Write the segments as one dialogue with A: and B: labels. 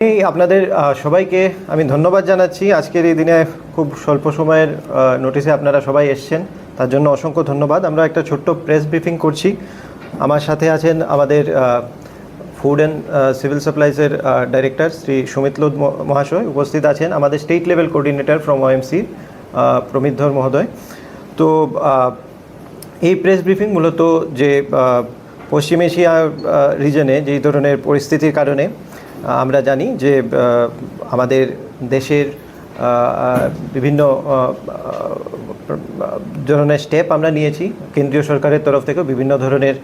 A: আপনাদের সবাইকে আমি ধন্যবাদ জানাচ্ছি। আজকের এই দিনে খুব স্বল্প সময়ের নোটিশে আপনারা সবাই এসেছেন, তার জন্য অসংখ্য ধন্যবাদ। আমরা একটা ছোট্ট প্রেস ব্রিফিং করছি। আমার সাথে আছেন আমাদের ফুড অ্যান্ড সিভিল সাপ্লাইসের ডাইরেক্টর শ্রী সুমিত লোধ মহাশয়, উপস্থিত আছেন আমাদের state level coordinator from OMC Pramit Dhar মহোদয়। তো এই প্রেস ব্রিফিং মূলত যে পশ্চিম এশিয়া রিজনে যেই ধরনের পরিস্থিতির কারণে আমরা জানি যে আমাদের দেশের বিভিন্ন ধরনের স্টেপ আমরা নিয়েছি। কেন্দ্রীয় সরকারের তরফ থেকেও বিভিন্ন ধরনের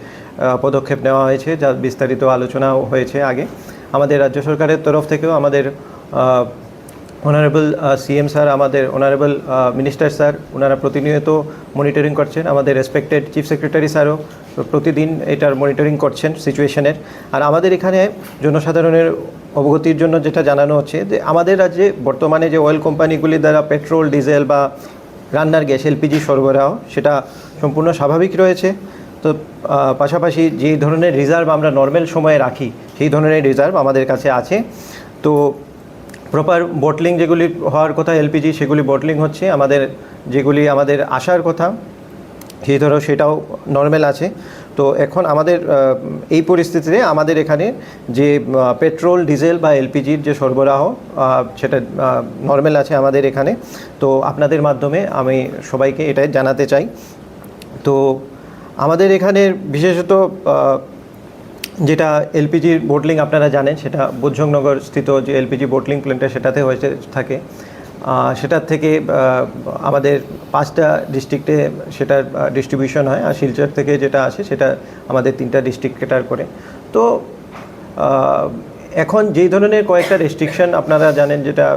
A: পদক্ষেপ নেওয়া হয়েছে, যা বিস্তারিত আলোচনাও হয়েছে আগে। আমাদের রাজ্য সরকারের তরফ থেকেও আমাদের অনারেবল সিএম স্যার, আমাদের অনারেবল মিনিস্টার স্যার, ওনারা প্রতিনিয়ত মনিটরিং করছেন। আমাদের রেসপেক্টেড চিফ সেক্রেটারি স্যারও প্রতিদিন এটার মনিটরিং করছেন সিচুয়েশনের। আর আমাদের এখানে জনসাধারণের অবগতির জন্য যেটা জানানো হচ্ছে যে আমাদের রাজ্যে বর্তমানে যে অয়েল কোম্পানিগুলির দ্বারা পেট্রোল, ডিজেল বা রান্নার গ্যাস এলপিজি সরবরাহ, সেটা সম্পূর্ণ স্বাভাবিক রয়েছে। তো পাশাপাশি যেই ধরনের রিজার্ভ আমরা নর্মাল সময়ে রাখি, সেই ধরনের রিজার্ভ আমাদের কাছে আছে। তো প্রপার বটলিং যেগুলি হওয়ার কথা এলপিজি, সেগুলি বটলিং হচ্ছে। যেগুলি আমাদের আসার কথা সেই ধরো সেটাও নর্মাল আছে। তো এখন আমাদের এই পরিস্থিতিতে আমাদের এখানে যে পেট্রোল, ডিজেল বা এলপিজির যে সরবরাহ, সেটা নর্মাল আছে আমাদের এখানে। তো আপনাদের মাধ্যমে আমি সবাইকে এটাই জানাতে চাই। তো আমাদের এখানে বিশেষত যেটা এলপিজির বোটলিং আপনারা জানেন, সেটা বোধজংনগর স্থিত যে এলপিজি বোটলিং প্ল্যান্টটা, সেটাতে হয়েছে থাকে। সেটার থেকে আমাদের 5টা ডিস্ট্রিক্টে সেটার ডিস্ট্রিবিউশন হয়। আর শিলচর থেকে যেটা আসে সেটা আমাদের 3টা ডিস্ট্রিক্ট কেটার করে। তো এখন যেই ধরনের কয়েকটা রেস্ট্রিকশন আপনারা জানেন যেটা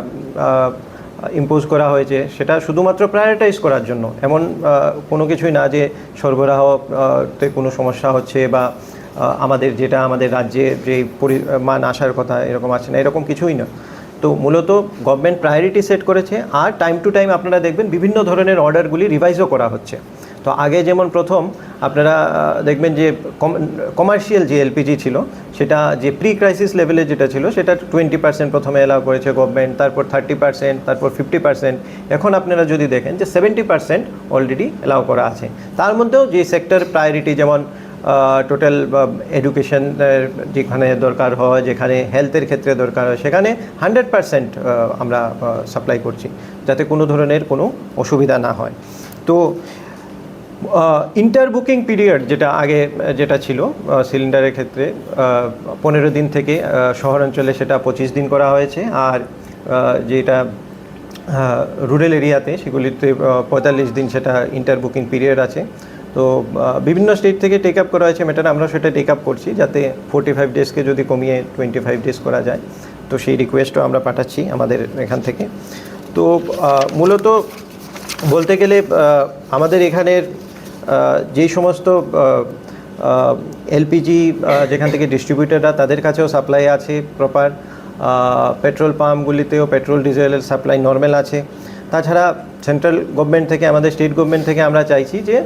A: ইম্পোজ করা হয়েছে, সেটা শুধুমাত্র প্রায়োরিটাইজ করার জন্য। এমন কোনো কিছুই না যে সরবরাহতে কোনো সমস্যা হচ্ছে বা আমাদের রাজ্যে যে পরিমাণ আসার কথা এরকম আসছে না, এরকম কিছুই না। তো মূলত গভর্নমেন্ট প্রায়োরিটি সেট করেছে। আর টাইম টু টাইম আপনারা দেখবেন বিভিন্ন ধরনের অর্ডারগুলি রিভাইজও করা হচ্ছে। তো আগে যেমন প্রথম আপনারা দেখবেন যে কমার্শিয়াল যে এলপিজি ছিল, সেটা যে প্রি ক্রাইসিস লেভেলে যেটা ছিল, সেটা 20% প্রথমে অ্যালাউ করেছে গভর্নমেন্ট, তারপর 30%, তারপর 50%। এখন আপনারা যদি দেখেন যে 70% অলরেডি অ্যালাউ করা আছে। তার মধ্যেও যে সেক্টর প্রায়োরিটি, যেমন টোটাল এডুকেশনের যেখানে দরকার হয়, যেখানে হেলথের ক্ষেত্রে দরকার হয়, সেখানে 100% আমরা সাপ্লাই করছি, যাতে কোনো ধরনের কোনো অসুবিধা না হয়। তো ইন্টার বুকিং পিরিয়ড যেটা ছিল সিলিন্ডারের ক্ষেত্রে 15 দিন থেকে শহরাঞ্চলে সেটা 25 দিন করা হয়েছে। আর যেটা রুরাল এরিয়াতে সেগুলিতে 45 দিন সেটা ইন্টার বুকিং পিরিয়ড আছে। তো বিভিন্ন স্টেট থেকে টেক আপ করা হয়েছে ম্যাটার, আমরা সেটা টেক আপ করছি, যাতে 45 ডেজকে যদি কমিয়ে 25 ডেজ করা যায়। তো সেই রিকোয়েস্টও আমরা পাঠাচ্ছি আমাদের এখান থেকে। তো মূলত বলতে গেলে আমাদের এখানের যেই সমস্ত এলপিজি যেখান থেকে ডিস্ট্রিবিউটাররা, তাদের কাছেও সাপ্লাই আছে প্রপার। পেট্রোল পাম্পগুলিতেও পেট্রোল, ডিজেলের সাপ্লাই নর্মাল আছে। তাছাড়া সেন্ট্রাল গভর্নমেন্ট থেকে, আমাদের স্টেট গভর্নমেন্ট থেকে আমরা চাইছি যে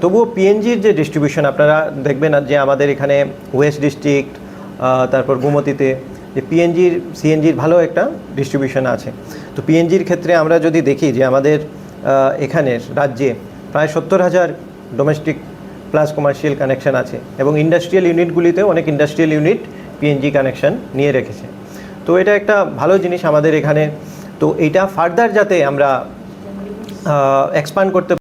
A: তবুও পিএনজির যে ডিস্ট্রিবিউশন আপনারা দেখবেন যে আমাদের এখানে ওয়েস্ট ডিস্ট্রিক্ট, তারপর গোমতীতে যে সিএনজির ভালো একটা ডিস্ট্রিবিউশন আছে। তো পিএনজির ক্ষেত্রে আমরা যদি দেখি যে আমাদের এখানের রাজ্যে প্রায় 70,000 ডোমেস্টিক প্লাস কমার্শিয়াল কানেকশন আছে, এবং ইন্ডাস্ট্রিয়াল ইউনিটগুলিতেও অনেক ইন্ডাস্ট্রিয়াল ইউনিট পিএনজি কানেকশন নিয়ে রেখেছে। তো এটা একটা ভালো জিনিস আমাদের এখানে। তো এইটা ফার্দার যাতে আমরা এক্সপ্যান্ড করতে